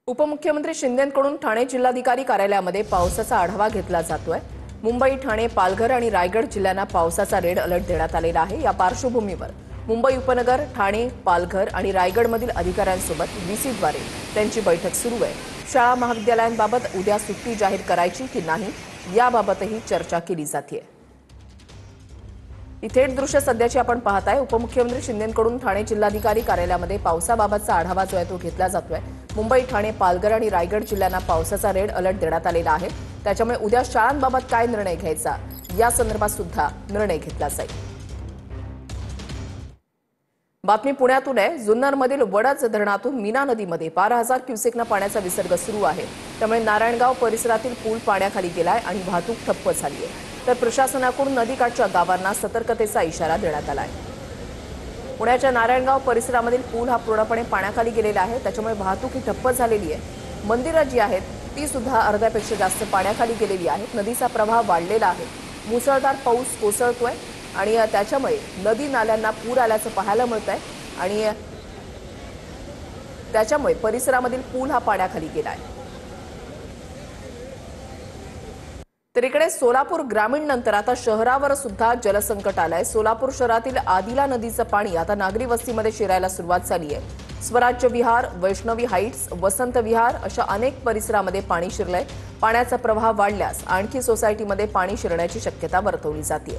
उपमुख्यमंत्री शिंदेंकडून ठाणे जिल्हाधिकारी कार्यालयामध्ये पावसाचा आढावा घेतला जातोय। मुंबई, ठाणे, पालघर आणि रायगड जिल्ह्यांना पावसाचा रेड अलर्ट देण्यात आलेला आहे। या पार्श्वभूमीवर मुंबई उपनगर, ठाणे, पालघर आणि रायगडमधील अधिकाऱ्यांसोबत व्हीसीद्वारे त्यांची बैठक सुरू आहे। शाळा महाविद्यालयांबाबत उद्या सुट्टी जाहीर करायची की नाही याबाबतही चर्चा केली जाते। ही थेट दृश्य सध्याची आपण पाहताय। उपमुख्यमंत्री शिंदेंकडून ठाणे जिल्हाधिकारी कार्यालयामध्ये पावसाबाबतचा आढावा जो आहे तो घेतला जातोय। मुंबई, ठाणे, पालघर आणि रायगड जिल्ह्यांना पावसाचा रेड अलर्ट देण्यात आलेला आहे। त्याच्यामुळे उद्या शाळांबाबत काय निर्णय घ्यायचा या संदर्भात सुद्धा निर्णय घेतला जाईल। बातमी पुण्यातून आहे। जुन्नरमधील वडज धरणातून मीना नदीमध्ये 12,000 क्युसेकनं पाण्याचा विसर्ग सुरू आहे। त्यामुळे नारायणगाव परिसरातील पूल पाण्याखाली गेलाय आणि वाहतूक ठप्प झाली आहे। तर प्रशासनाकडून नदीकाठच्या गावांना सतर्कतेचा इशारा देण्यात आला आहे। पुण्याच्या नारायणगाव परिसरामधील पूल हा पूर्णपणे पाण्याखाली गेलेला आहे। त्याच्यामुळे वाहतूक ही ठप्प झालेली आहे। मंदिरं जी आहेत ती सुद्धा अर्ध्यापेक्षा जास्त पाण्याखाली गेलेली आहेत। नदीचा प्रवाह वाढलेला आहे। मुसळधार पाऊस कोसळतोय आणि त्याच्यामुळे नदी नाल्यांना पूर आल्याचं पाहायला मिळतंय आणि त्याच्यामुळे परिसरामधील पूल हा पाण्याखाली गेलाय। तर इकडे सोलापूर ग्रामीण नंतर आता शहरावर सुद्धा जलसंकट आलंय। सोलापूर शहरातील आदिला नदीचं पाणी आता नागरी वस्तीमध्ये शिरायला सुरुवात झाली आहे। स्वराज्य विहार, वैष्णवी हाइट्स, वसंत विहार अशा अनेक परिसरामध्ये पाणी शिरलंय। पाण्याचा प्रवाह वाढल्यास आणखी सोसायटीमध्ये पाणी शिरण्याची शक्यता वर्तवली जाते।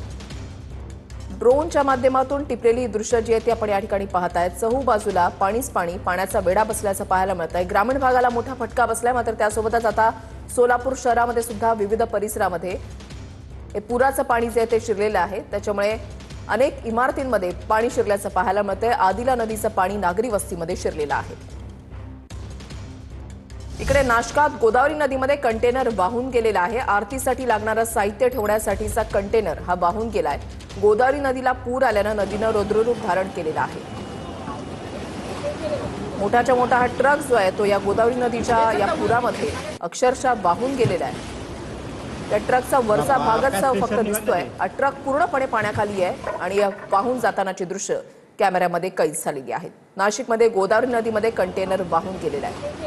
ड्रोनच्या माध्यमातून टिपलेली दृश्य जी आहेत ती आपण या ठिकाणी पाहताय। चहू बाजूला पाणीच पाणी, पाण्याचा वेढा बसल्याचं पाहायला मिळतंय। ग्रामीण भागाला मोठा फटका बसलाय। मात्र त्यासोबतच आता सोलापूर शहरामध्ये सुद्धा विविध परिसरामध्ये पुराचं पाणी जे आहे ते शिरलेलं आहे। त्याच्यामुळे अनेक इमारतींमध्ये पाणी शिरल्याचं पाहायला मिळतंय। आदिला नदीचं पाणी नागरी वस्तीमध्ये शिरलेलं आहे। इकडे नाशकात गोदावरी नदीमध्ये कंटेनर वाहून गेलेला आहे। आरतीसाठी लागणारं साहित्य ठेवण्यासाठीचा कंटेनर हा वाहून गेलाय। गोदावरी नदीला पूर आल्यानं नदीनं रौद्ररूप धारण केलेलं आहे। मोठाच्या मोठा हा ट्रक जो आहे तो या गोदावरी नदीच्या या पुरामध्ये अक्षरशः वाहून गेलेला आहे। त्या ट्रकचा वरचा भागच फक्त दिसतोय। हा ट्रक पूर्णपणे पाण्याखाली आहे आणि वाहून जातानाची दृश्य कॅमेऱ्यामध्ये कैद झालेली आहेत। नाशिकमध्ये गोदावरी नदीमध्ये कंटेनर वाहून गेलेला आहे।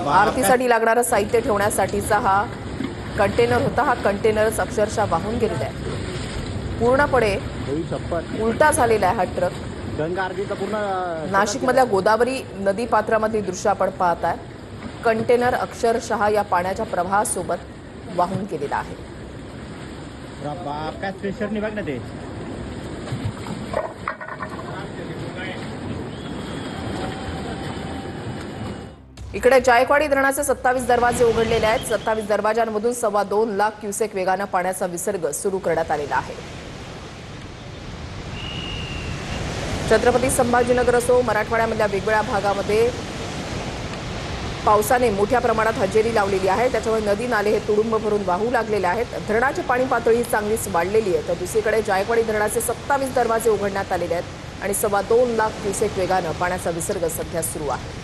आरतीसाठी लागणारं साहित्य ठेवण्यासाठीचा हा कंटेनर होता। हा कंटेनरच अक्षरशः वाहून गेलेला आहे। पूर्णपणे उलटा झालेला आहे हा ट्रक। नाशिकमधल्या गोदावरी नदी पात्रामधली दृश्य आपण पाहताय। कंटेनर अक्षरशः या पाण्याच्या प्रवाहासोबत वाहून गेलेला आहे। इकडे जायकवाडी धरणाचे 27 दरवाजे उघडलेले आहेत। 27 दरवाजांमधून 2.25 लाख क्युसेक वेगाने पाण्याचा विसर्ग सुरू करण्यात आलेला आहे। छत्रपती संभाजीनगर असो, मराठवाड्यामधल्या वेगवेगळ्या भागामध्ये पावसाने मोठ्या प्रमाणात हजेरी लावलेली आहे। त्याच्यामुळे नदी नाले हे तुडुंब भरून वाहू लागलेले आहेत। धरणाची पाणी पातळी चांगलीच वाढलेली आहे। तर दुसरीकडे जायकवाडी धरणाचे 27 दरवाजे उघडण्यात आलेले आहेत आणि 2.25 लाख क्युसेक वेगाने पाण्याचा विसर्ग सध्या सुरू आहे।